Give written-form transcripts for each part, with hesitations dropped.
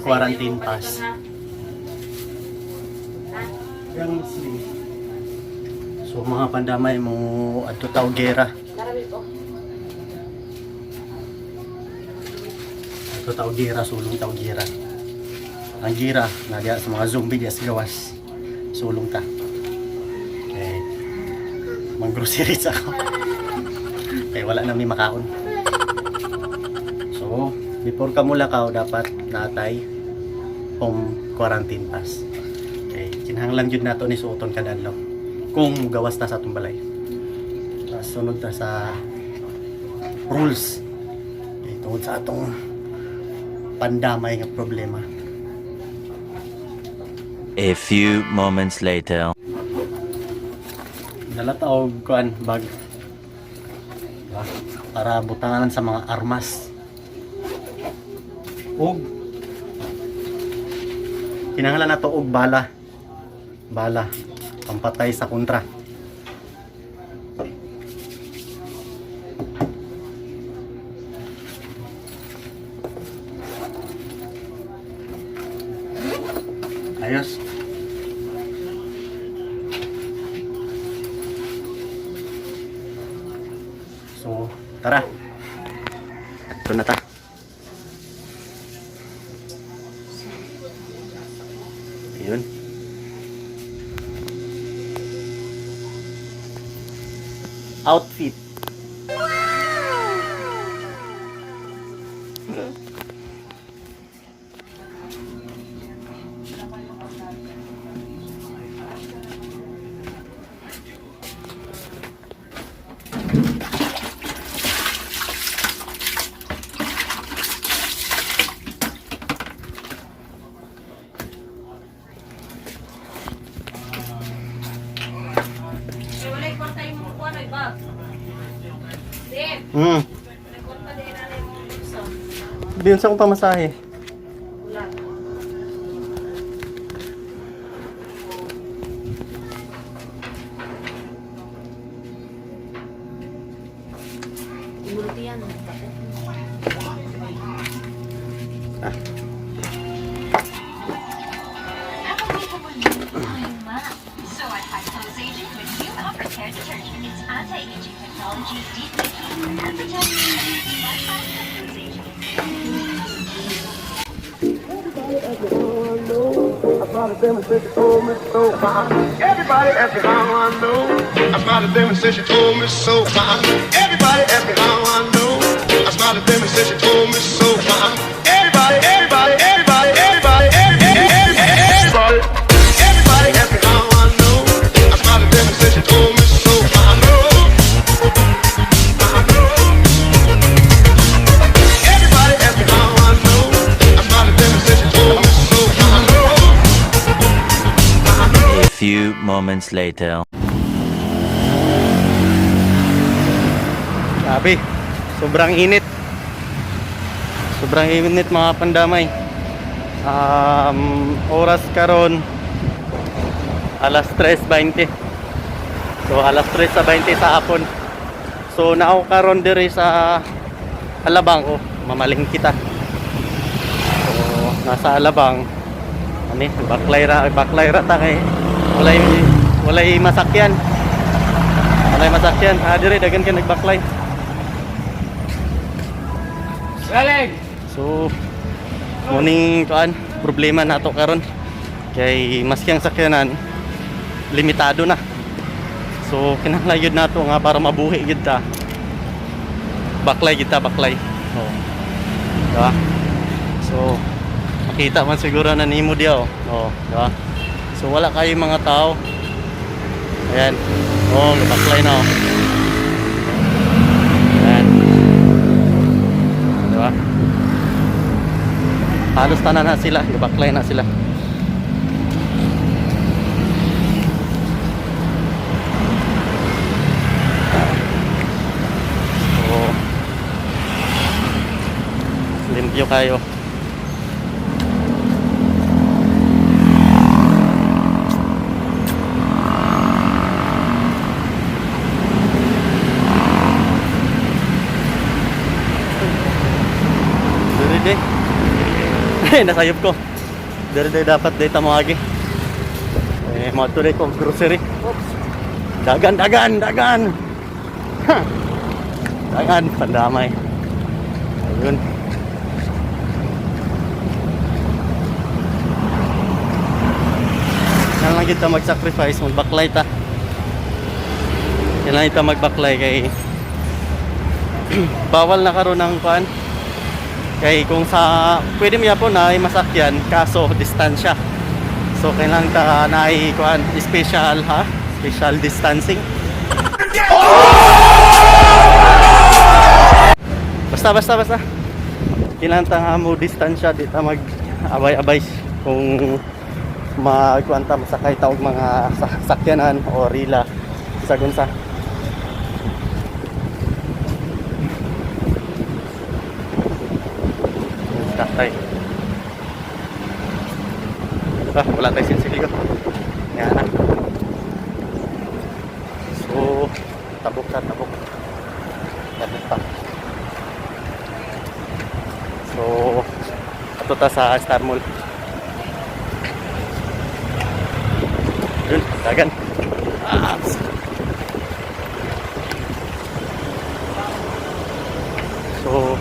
Quarantine pass. Yang slim. So mga pandamay mo adto Taugera. Adto Taugera, sulong Taugera. Ang gira na diya sa mga zombie diya sa gawas. Sulong ta. Okay. Mang-groceries ako. Kaya wala na may makaon. So, before ka mulakaw dapat natay home quarantine pass. Okay, kinahanglan jud nato ni suoton kada adlaw kung gawas ta sa atong balay. Sunod ta sa rules. Okay, tungod sa atong pandamay nga problema. A few moments later. Nalata og kuan bag. Diba? Para butangan sa mga armas. Og kinahanglan nato og bala pampatay sa kontra. Ayos. So tara, ito na ta. Yun. Outfit. Diyan sa akong pamasahe. Everybody ask me how I know. I smiled at them and said she told me so. Everybody ask me how I know. I smiled at them and said she told me so. Everybody ask me how I know. I smiled at them and said she told me so. Everybody ask me how I know. I smiled at them and said she told me so. A few moments later. Sabi, sobrang init. Sobrang init mga pandamay. Oras karon alas 3:20. So alas 3:20 sa hapon. So nao karon diri sa Alabang ko, mamaling kita. So nasa Alabang. Ani, baklay ra ta kay walay masakyan. Walay masakyan. Diri dagan ka nagbaklay. Galing. So muning kuan problema nato karon kay maski ang sakyanan limitado na. So kinahanglan gyud nato nga para mabuhi gyud ta. Baklay kita baklay. Oh. Diba? So makita man siguro na nimo diya oh. Oh, diba? So wala kayo mga tao. Ayan. Oh, baklay na oh. Ayan. Diba? Halos tanan na sila, gibaklay na sila. So, limpyo kayo. Dere nasayop ko. Dere dapat data mo agi. Mga tuloy ko grocery. Oops. Dagan. Ha. Dagan, pandamay. Ayun. Kailangan kita mag-sacrifice, mag-backlight ta. Kailangan kita mag-backlight kay bawal na karon ng kuan. Kay kung sa pwede mo po na ay masakyan kaso distansya. So kailangan ta na ay kuan special special distancing. Basta. Kailangan ta mo distansya di ta mag abay-abay kung magkuan ta masakay ta og mga sakyanan o rila sa gunsa. Tatay. Wala tayo sinsiligo. Yan na. So, tabok. Tabok pa. So, ato ta sa Star Mall. Yun, dagan. So,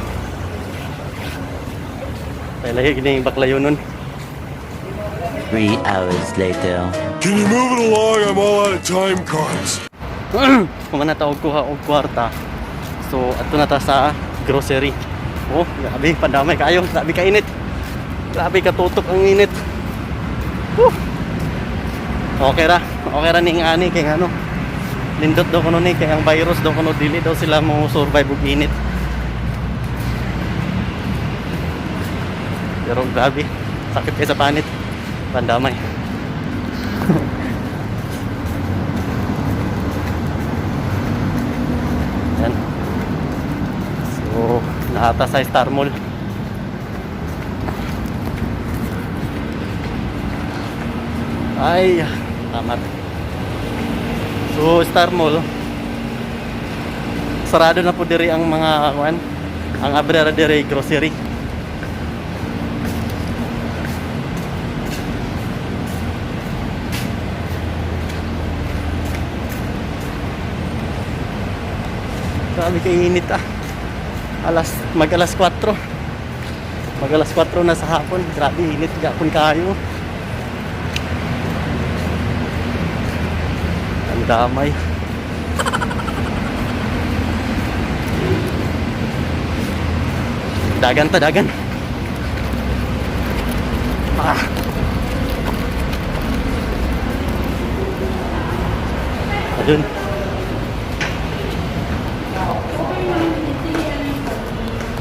lahi gini baklayo nun. 3 hours later. Can you move it along? I'm all out of time cards. Kung na tawag kuha og kwarta. So ato na ta sa grocery. Oh, grabe pandamay kayo, grabe ka init. Grabe ka tutok ang init. Okay ra ning ani kay ano. Lindot daw kuno ni kay ang virus daw kuno dili daw sila mo survive og init. Pero grabe, sakit kayo sa panit. Pandamay. Yan. So, nahata sa Star Mall. Ay, tamat. So, Star Mall. Sarado na po diri ang mga ang abrera diri grocery. Grabe kay init mag-alas 4 na sa hapon. Grabe init gapon kayo. Ang damay. Dagan. Ayun.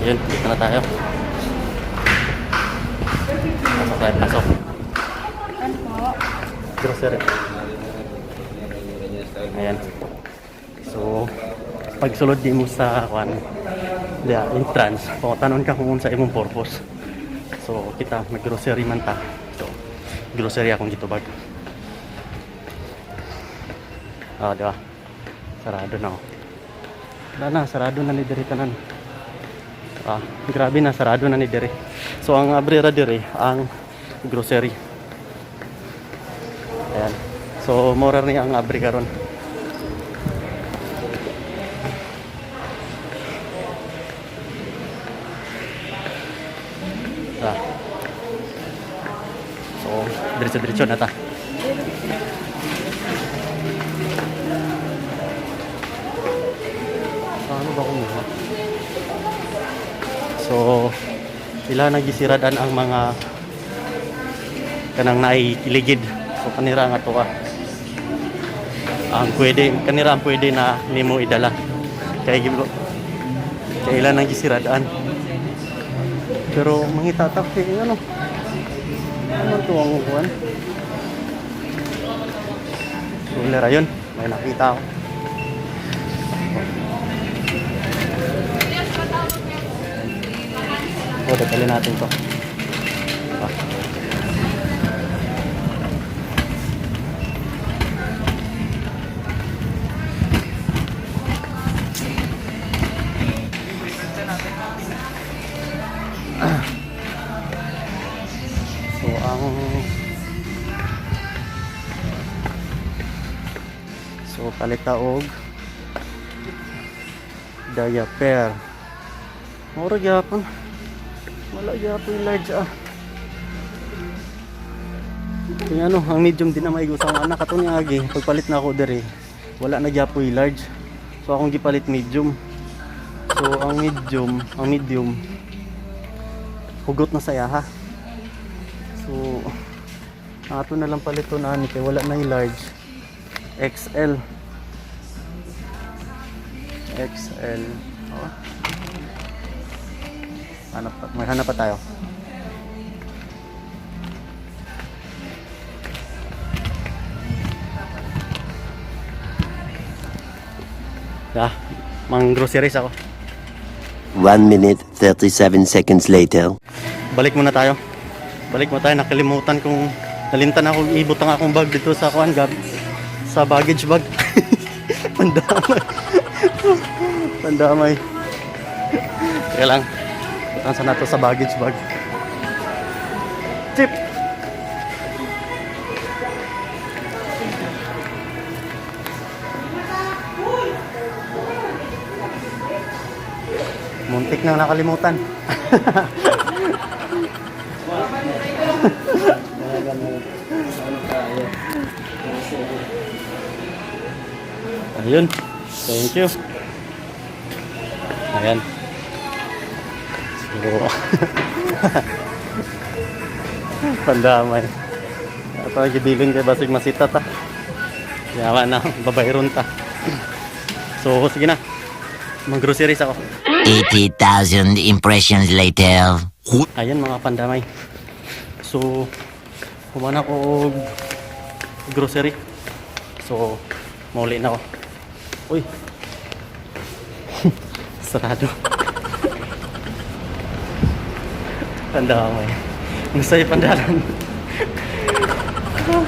Ayun, dito na tayo. Pasok. Grocery. Ayan. So, pagsulod di mo sa entrance, pangutanon ka kung sa imong purpose. So, kita mag-grocery man ta. So, grocery akong gito bag. Diba? Sarado na. Sarado na ni diri tanan. Grabe na, sarado na ni diri. So ang abrera diri ang grocery. Ayan. So mura ni ang abri karon. So diretso na ta. Ano ba kumuha? So sila nagisiradan ang mga kanang nailigid. So kanira nga to ang kanira ang pwede na nimo idala kay ilan ang gisiradan. Pero mangita ta ano? Ano to ang kuan? Roller ayun, may nakita ako. O, detalin natin to. Ah. So, palita og diaper. Mura gyapon. Wala gyapon large Kaya ano, ang medium din na maigo sa anak ato ni agi. Pagpalit na ako diri, wala na gyapon large. So akong gipalit medium. So ang medium hugot na saya ha. So ato na lang palito na ani kay wala na large. XL. Oh. Maghanap pa tayo. Mang groceries ako. 1 minute 37 seconds later. Balik muna tayo. Nakalimutan kong nalintan ako ibot ang akong bag dito sa kuan gab sa baggage bag. Pandamay. Kaya lang. Saan na to sa baggage bag? Chip. Muntik nang nakalimutan. Ayun. Thank you. Ayan. So, pandamay. Ito, gibilin kay basig masita ta. Yaman na, babayron ta. So, sige na. Mag-groceries ako. 80,000 impressions later. Ayan mga pandamay. So, kumana ko og grocery. So, mauli na ako. Uy. Sarado. Pandamay. Masaya pandalan.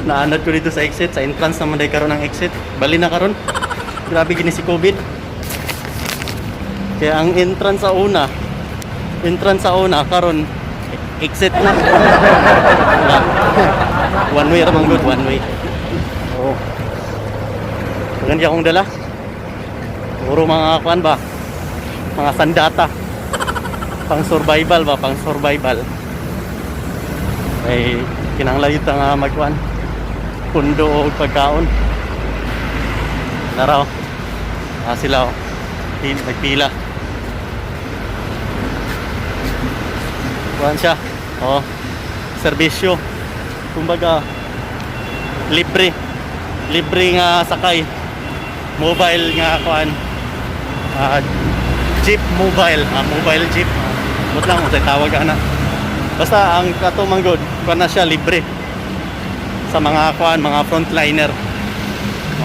Naanad ko dito sa exit. Sa entrance naman day karon ang exit. Bali na karon. Grabe gini si COVID. Kaya ang entrance sa una karon exit na. One way ramang good, one way. Oh. Ganyan akong dala. Puro mga kuan ba? Mga sandata. Pang survival. Ay kinahanglan ita nga magkuan. Pundo o pagkaon. Naraw. Sila nagpila. Kuan siya. Oh. Serbisyo. Kumbaga libre nga sakay. Mobile nga kuan. Jeep mobile jeep. Mut lang unsay tawag ana. Basta ang kato manggod, kuan na siya libre. Sa mga kuan, mga frontliner.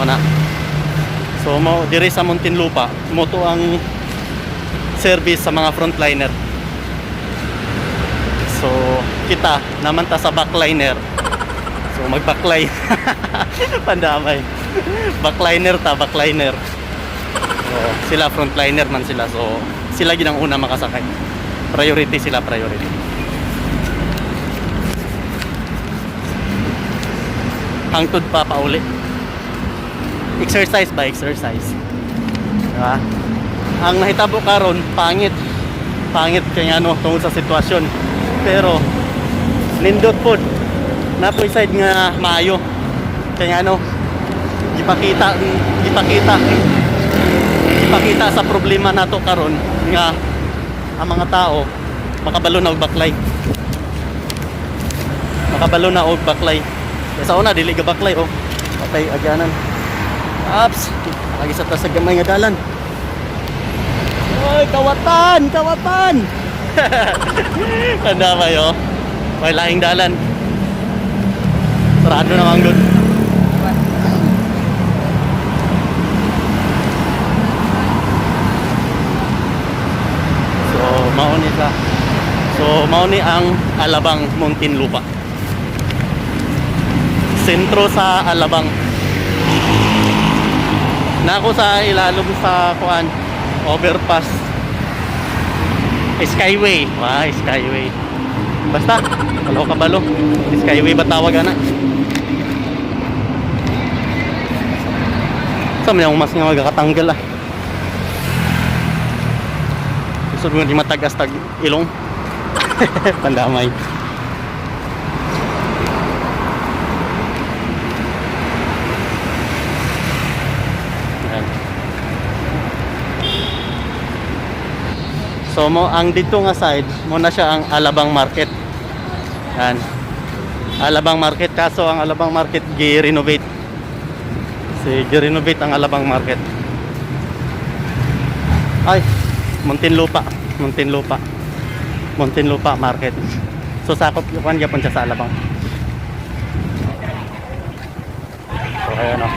Ona. So mo diri sa Muntinlupa, moto ang service sa mga frontliner. So kita naman ta sa backliner. So mag-backline. Pandamay. Backliner. So sila frontliner man sila. So sila gid ang una makasakay. Priority. Hangtod pa pauli. Exercise. Diba? Ang nahitabo karon pangit kaya ano tungod sa sitwasyon. Pero nindot pod napoy side nga maayo. Kaya ano ipakita sa problema nato karon nga ang mga tao makabalo na og baklay. Sa una dili ga baklay patay agyanan. Ups, lagi sa tas gamay nga dalan. Oy, kawatan. Tanda ba yun? May laing dalan. Sarado naman good. So, mauni ka. So, mauni ang Alabang, Muntinlupa. Sentro sa Alabang. Nako sa ilalog sa kuan, overpass. Skyway. Wah, Skyway. Basta, kalo kabalo. Skyway ba tawag ana? Sa may mas nga magkatanggal ah. Gusto mo di matagas tag ilong. Pandamay. Ayan. So mo ang dito nga side, mo na siya ang Alabang Market. Yan. Alabang Market, kaso ang Alabang Market gi-renovate. Gi-renovate ang Alabang Market. Ay, Muntinlupa Market. So sakop yung yapon siya sa Alabang. So ayan o.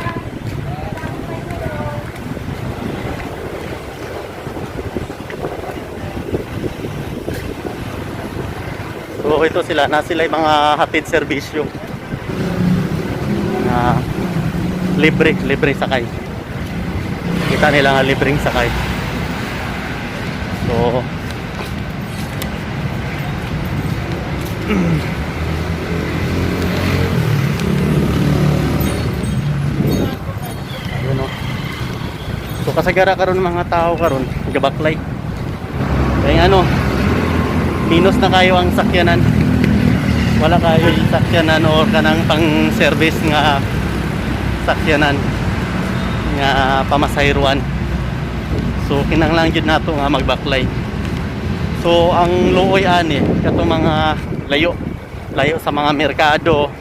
So ito sila, sila yung mga hatid serbisyo na libre sakay. Kita nila nga libreng sakay. So yun o. So kasagara karon mga tao karon gabaklay. Kaya ano, minus na kayo ang sakyanan. Wala kayo yung sakyanan o kanang pang service nga sakyanan nga pamasayruan. So kinahanglan gyud nato nga magbaklay. So ang luoy ani katong mga layo sa mga merkado,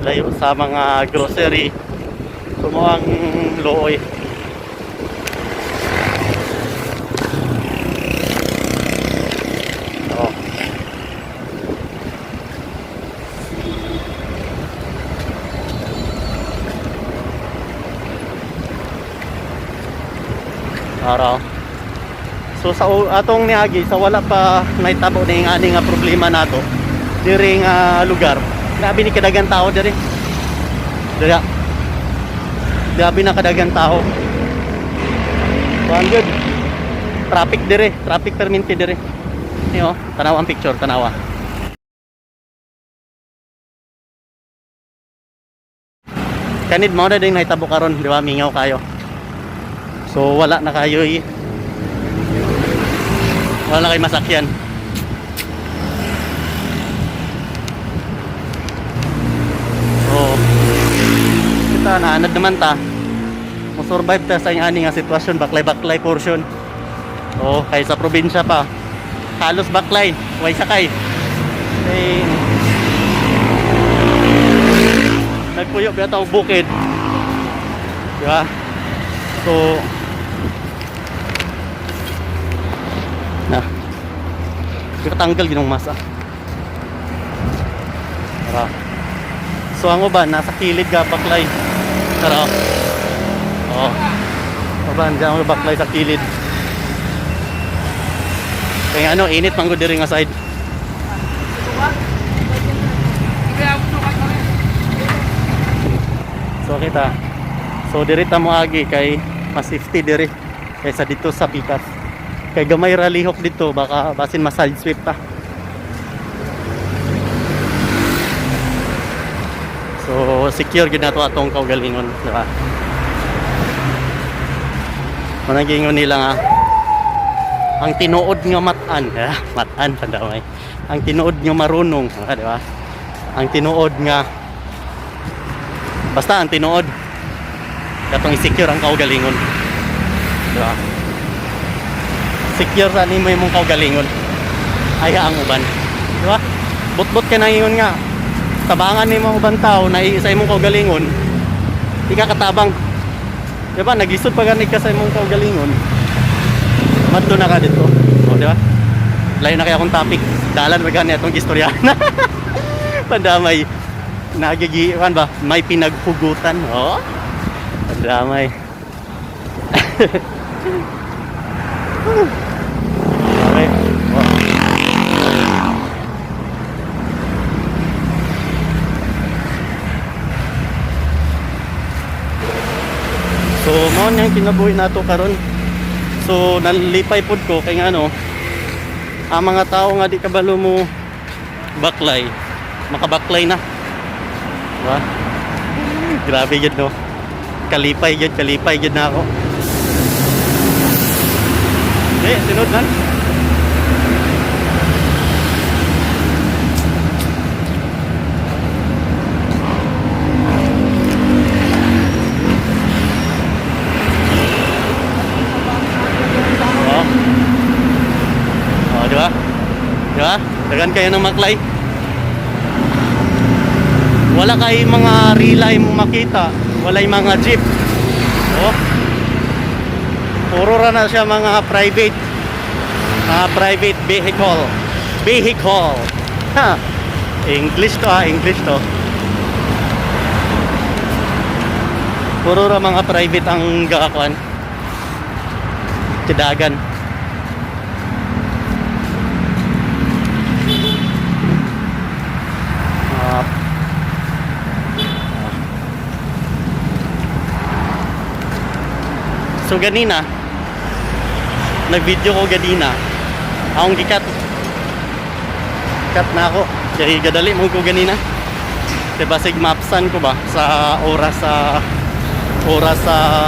layo sa mga grocery. So mo ang luoy. Oh. Araw. So sa atong niagi sa wala pa naitabo ning ani nga problema nato diri nga lugar. Grabe ni kadagang tao diri. Dira. Grabe na kadagang tao. So good. Traffic diri, traffic perminti diri. Niyo, tanawa ang picture, tanawa. Kanid mo na din naitabo karon, di ba? Mingaw kayo. So wala na kayo wala na kayo masakyan. So kita naanad naman ta mo survive ta sa ani nga sitwasyon, baklay portion. So kay sa probinsya pa halos baklay, way sakay. Nagpuyo ba tao bukid, di ba? So na tanggal ginong masa. Tara. So ang uban nasa kilid ga baklay. Tara. Oh. Uban diyan baklay sa kilid. Kaya ano, init man gud diri nga side. So kita. So diri ta mo agi kay mas safety diri kaysa dito sa Pikas. Kay gamay ra lihok dito baka basin mas side sweep ta. So secure gid nato atong kaugalingon, di ba? Managingon nila nga ang tinuod nga matan, matan pandamay. Ang tinuod nga marunong, di ba? Ang tinuod nga basta ang tinuod katong i-secure ang kaugalingon, di ba? Secure sa nimo imong kaugalingon aya ang uban, di ba? Bot-bot ka na ingon nga tabangan nimo ang uban tao na isa imong kaugalingon, di ka katabang, di ba? Nagisod pa gani ka sa imong kaugalingon, madto na ka dito, o di ba? layo na kaya akong topic. Dalan ba gani atong istorya. Pandamay. Nagigiwan ba? May pinaghugutan. Oh. Pandamay. Okay. Wow. So, mao niyang kinabuhi nato karon. So, nalipay pod ko kay nga ano, ang mga tao nga di kabalo mo baklay, makabaklay na. Diba? Grabe yun, no? Kalipay yun na ako. Sinod na. Di ba? Di ba? Dagan kayo ng maklay. Wala kay mga relay mo makita. Wala yung mga jeep. Oh. Puro ra na siya mga private vehicle. Ha. English to. Puro ra mga private ang gakakuan. Tidagan. So ganina, nag-video ko ganina. Akong gikat. Cut na ako. Kaya gadali mo ko ganina. Diba sig mapsan ko ba sa oras sa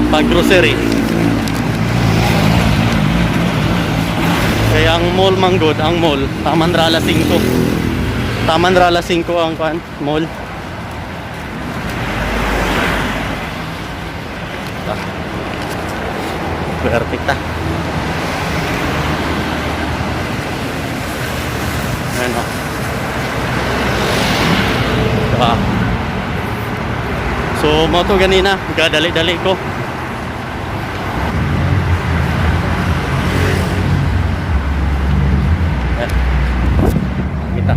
pag-grocery. Kaya ang mall manggod, ang mall, Taman Rala 5. Taman Rala 5 ang mall. Perfect ta. Ayan o. Diba? So, mo to ganina. Gadali-dali ko. Ayan. Kita.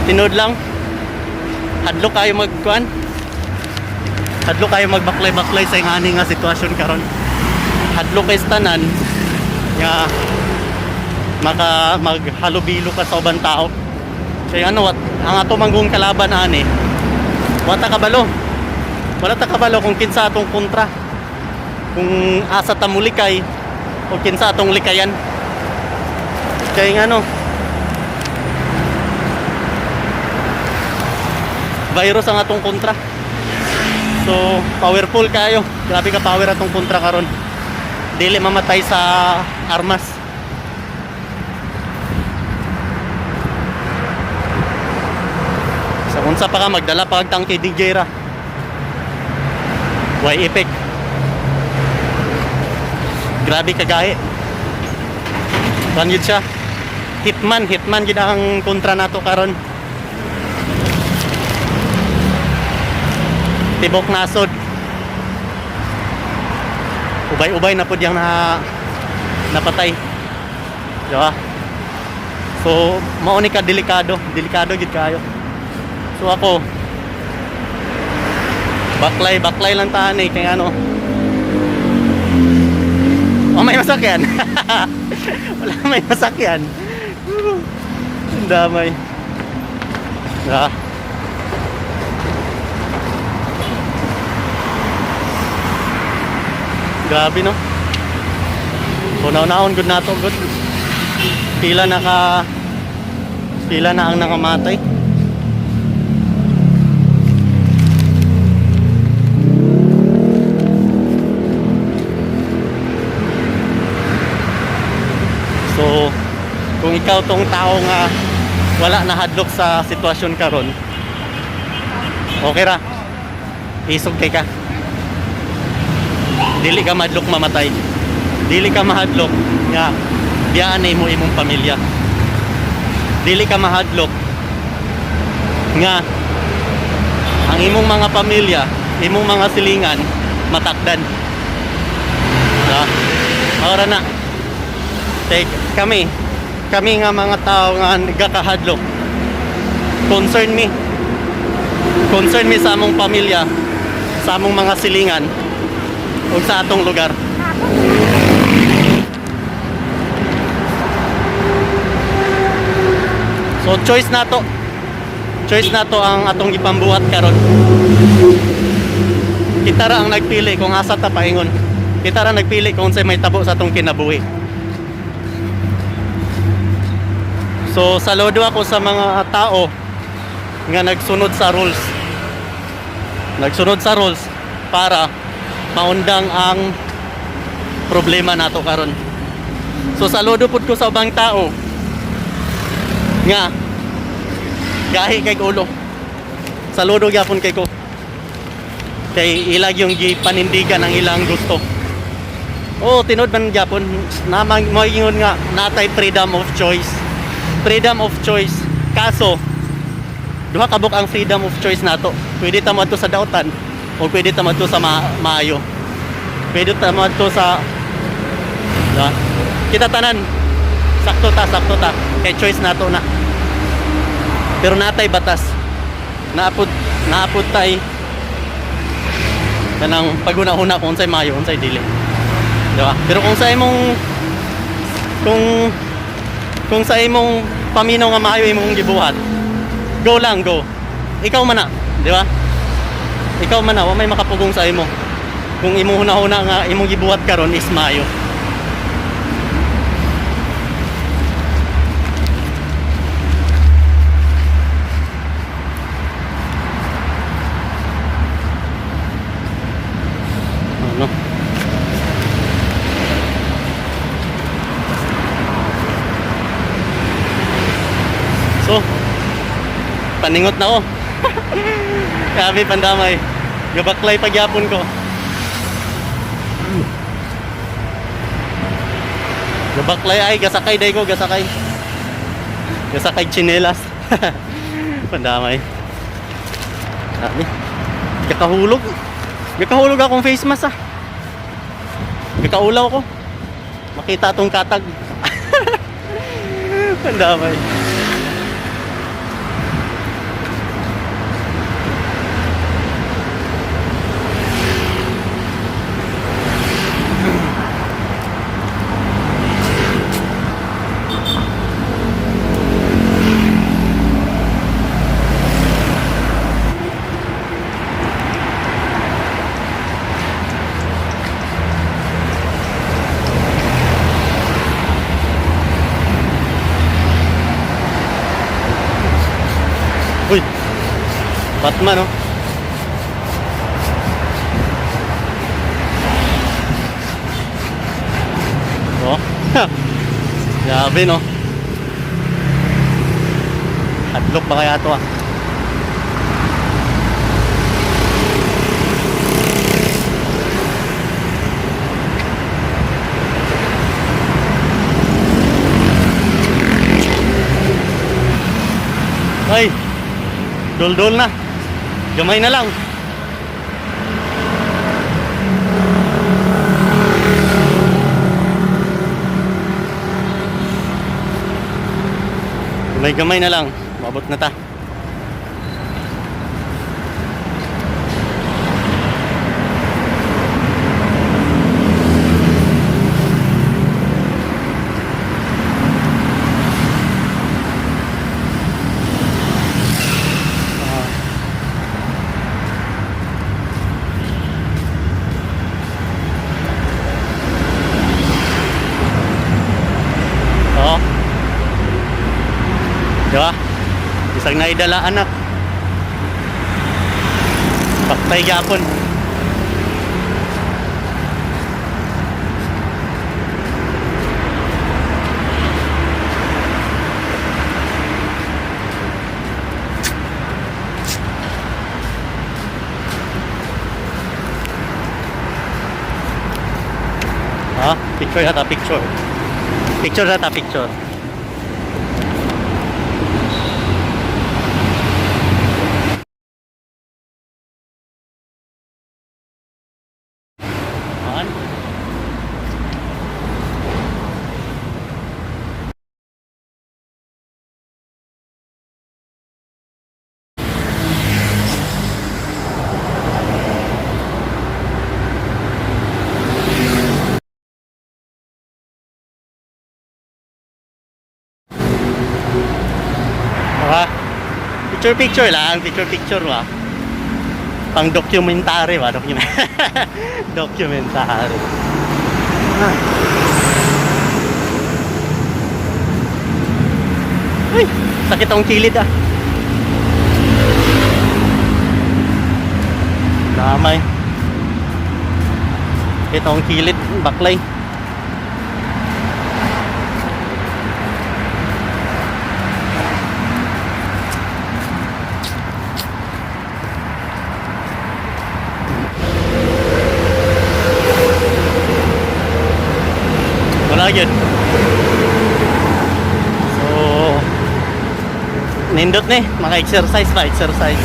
Tinod lang. Hadlo kayo magkuan. Hadlo kayo magbaklay-baklay sa ingani nga sitwasyon karon. Hadlo kay tanan nga maghalubilo ka sa ubang tao. Kaya ano, ang ato manggong kalaban ani. Wala ta kabalo kung kinsa atong kontra. Kung asa ta mulikay o kinsa atong likayan. Kaya nga ano, virus ang atong kontra. So, powerful kayo. Grabe ka power atong kontra karon. Dili mamatay sa armas. Sa unsa pa ka magdala pag tangke DJ ra. Way epic. Grabe kagahi. Kangyud siya. Hitman gid ang kontra nato karon. Tibok nasod. Ubay-ubay na po diyang napatay. Diba? So, mauni ka delikado gid kayo. So ako, baklay lang tahan eh. Kaya ano, may masakyan. Wala, may masakyan. Ang damay. Diba? Grabe no. Unaw-naon good nato good. Pila na ang nakamatay. So, kung ikaw tong tao nga wala na hadlok sa sitwasyon karon, okay ra. Isog kay ka. Dili ka mahadlok mamatay. Dili ka mahadlok nga biyaan mo imong pamilya. dili ka mahadlok nga ang imong mga pamilya, imong mga silingan matakdan. Ora na. Kami nga mga tao nga nagkakahadlok. Concern me sa among pamilya, sa among mga silingan ug sa atong lugar. So choice na to ang atong ipambuhat karon. Kita ra ang nagpili kung asa ta paingon. Kita ra nagpili kung unsay may tabo sa atong kinabuhi. So saludo ako sa mga tao nga nagsunod sa rules. Nagsunod sa rules para maundang ang problema nato karon. So saludo pud ko sa ubang tao nga gahi kay ulo. Saludo gyapon kay ko. Kay ilag yung panindigan ang ilang gusto. Tinod man gyapon na moingon nga natay freedom of choice. Freedom of choice. Kaso duha ka buk ang freedom of choice nato. Pwede ta madto sa dautan o pwede ta madto sa maayo. Pwede ta madto sa kita tanan sakto ta kay choice nato na. Pero natay batas. Naapod tay kanang paguna-una kung unsay maayo, unsay dili. Diba? Pero kung sa imong paminaw nga maayo imong gibuhat, go lang, go. Ikaw man na, di ba? Ikaw man na, wa may makapugong sa imo. Kung imong hunahuna nga imong gibuhat karon is maayo. Ano? So, paningot na ako. Grabe pandamay. Gabaklay pagyapon ko. Gabaklay ay gasakay day ko, gasakay. Gasakay tsinelas. Pandamay. Grabe. Gakahulog. Gakahulog akong face mask ah. Gakaulaw ko. Makita tong katag. Pandamay. Uy, Batman oh. Oh, grabe no. Hadlok ba kaya ito ah? Ay, dol-dol na. Gamay na lang. Gamay na lang. Mabot na ta. Diba? Isang naidala anak. Paktay gyapon. Picture yata, picture. Picture yata, picture. Picture lang, picture ba? Pang documentary ba? Documentary. Uy, sakit ang kilid ah. Damay. Sakit ang kilid, baklay. Wala yun. So, nindot na eh. Maka-exercise ba? Exercise.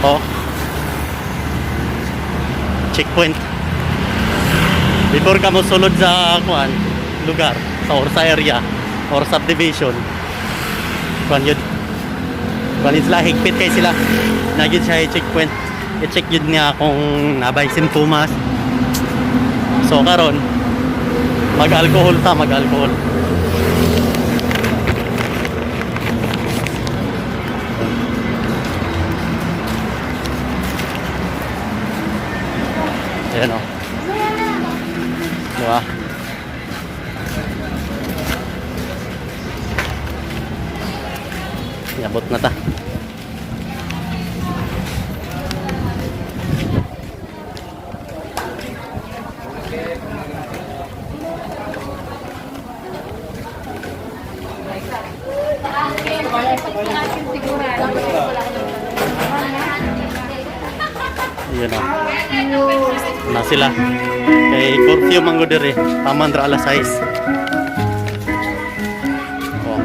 Oh. Checkpoint. Before ka mo sulod sa lugar, sa area, or subdivision. Kuan yun. Kuan is lah, higpit kay sila. Nagyod siya checkpoint. I-check yun niya kung nabay simptomas. So karon mag-alcohol ta, mag-alcohol. Ayan o. Diba? Yabot na ta. Ayan o. Na sila. Kay curfew manggo dire. Taman ra alas 6. Oh.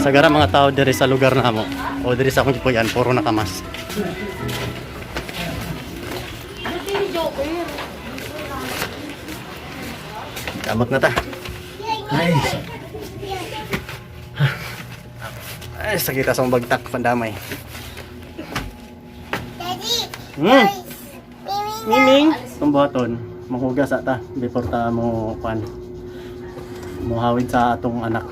Kasagara mga tao dire sa lugar namo. O dire sa akong gipuyan, puro nakamas. Kamot na ta. Ay. Ay, sakit sa bagtak pandamay. Miming, tumbaton, mahugas ata before ta mo muhawid sa atong anak.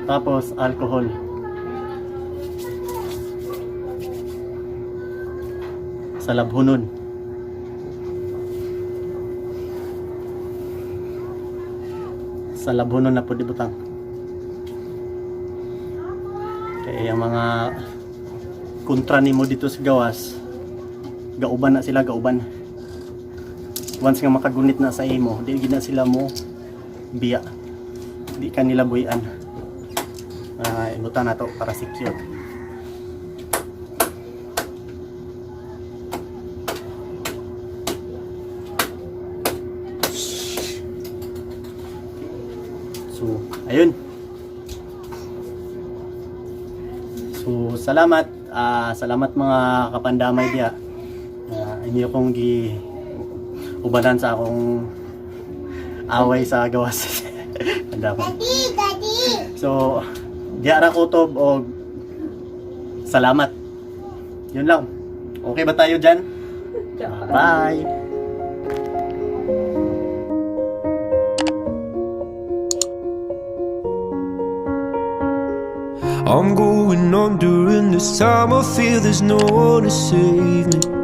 Tapos alcohol. Sa labhunon. Sa labhunon na po di butang. Kaya yung mga kontra nimo dito sa gawas, gauban na sila, gauban. Once nga makagunit na sa imo, di gina sila mo biya. Di ka nila buyan. Ibutan na to para secure. So, ayun. So, salamat. Salamat mga kapandamay diya. Inyo kong ubanan sa akong away sa gawas. Pandamay. So, diya ra kutob o salamat. Yun lang. Okay ba tayo dyan? Bye! I'm going on during this time. I feel there's no one to save me.